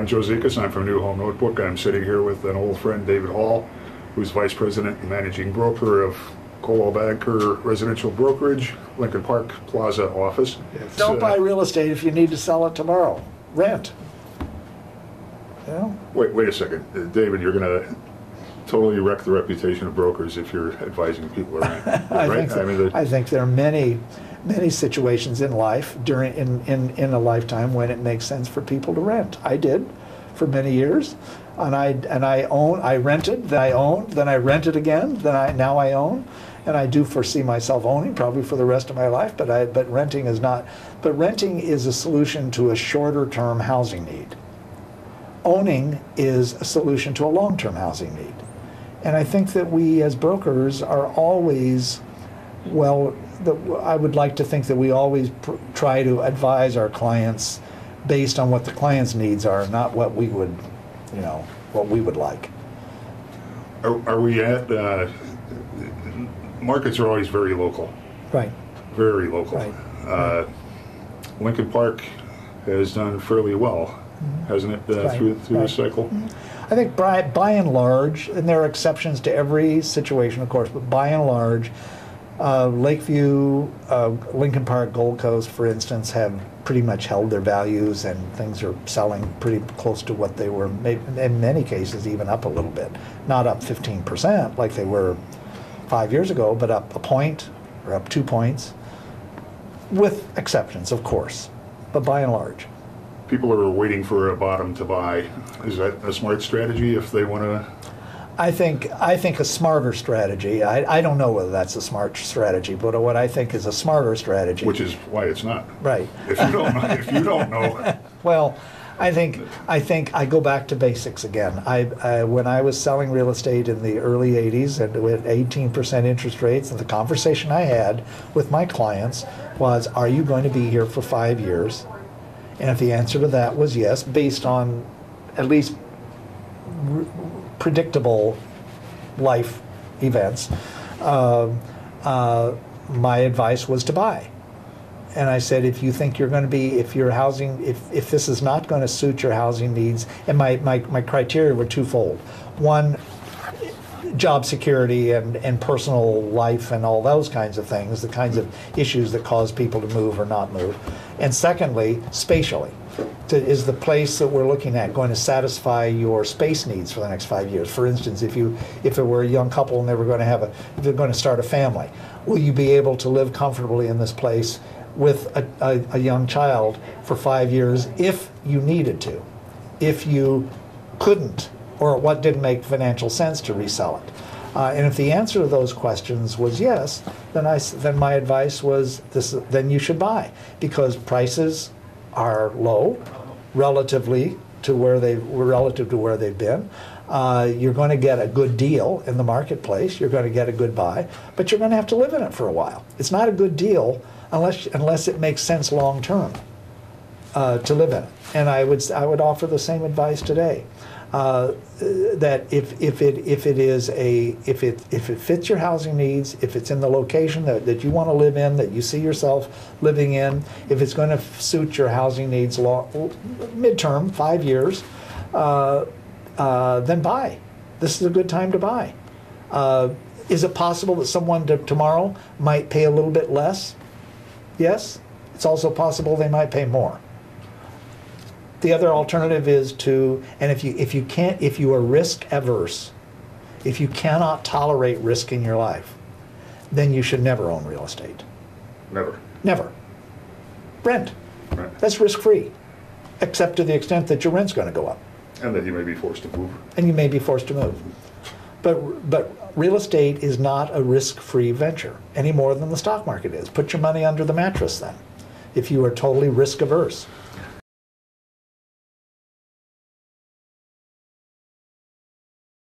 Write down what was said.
I'm Joe Zikas. I'm from New Home Notebook. I'm sitting here with an old friend, David Hall, who's Vice President and Managing Broker of Coldwell Banker Residential Brokerage, Lincoln Park Plaza office. Don't buy real estate if you need to sell it tomorrow. Rent. You know? Wait a second. David, you're going to totally wreck the reputation of brokers if you're advising people to rent. Right? I think there are many situations in life in a lifetime when it makes sense for people to rent. I did for many years, and I rented, then I owned, then I rented again, now I own, and I do foresee myself owning probably for the rest of my life. But renting is not. But renting is a solution to a shorter term housing need. Owning is a solution to a long term housing need, and I think that we as brokers are always I would like to think that we always try to advise our clients based on what the client's needs are, not what we would, what we would like. Are we at, markets are always very local. Right. Very local. Right. Lincoln Park has done fairly well, hasn't it, through the cycle? I think by and large, and there are exceptions to every situation, of course, but by and large, Lakeview, Lincoln Park, Gold Coast, for instance, have pretty much held their values, and things are selling pretty close to what they were, in many cases even up a little bit. Not up 15% like they were 5 years ago, but up a point or up 2 points, with exceptions, of course, but by and large. People are waiting for a bottom to buy. Is that a smart strategy if they want to? I think a smarter strategy, I don't know whether that's a smart strategy, but what I think is a smarter strategy. Which is why it's not. Right. If you don't know. Well, I think I go back to basics again. When I was selling real estate in the early 80s and with 18% interest rates, and the conversation I had with my clients was, are you going to be here for 5 years? And if the answer to that was yes, based on at least predictable life events, my advice was to buy. And I said, if you think you're going to be, if this is not going to suit your housing needs, and my criteria were twofold. One, job security and personal life and all those kinds of things, the kinds of issues that cause people to move or not move. And secondly, spatially. Is the place that we're looking at going to satisfy your space needs for the next 5 years? For instance, if it were a young couple and they were going to if they're going to start a family, will you be able to live comfortably in this place with a young child for 5 years if you needed to? If you couldn't, or what didn't make financial sense to resell it? And if the answer to those questions was yes, then my advice was then you should buy, because prices are low relative to where they've been. You're going to get a good deal in the marketplace. You're going to get a good buy, but you're going to have to live in it for a while. It's not a good deal unless it makes sense long term to live in it. And I would offer the same advice today. That if it fits your housing needs, if it's in the location that you want to live in, that you see yourself living in, if it's going to suit your housing needs midterm, 5 years, then buy. This is a good time to buy. Is it possible that someone tomorrow might pay a little bit less? Yes. It's also possible they might pay more. The other alternative is if you are risk averse, if you cannot tolerate risk in your life, then you should never own real estate. Never. Never. Rent. Right. That's risk free, except to the extent that your rent's going to go up. And that you may be forced to move. And you may be forced to move. But real estate is not a risk-free venture any more than the stock market is. Put your money under the mattress then, if you are totally risk averse.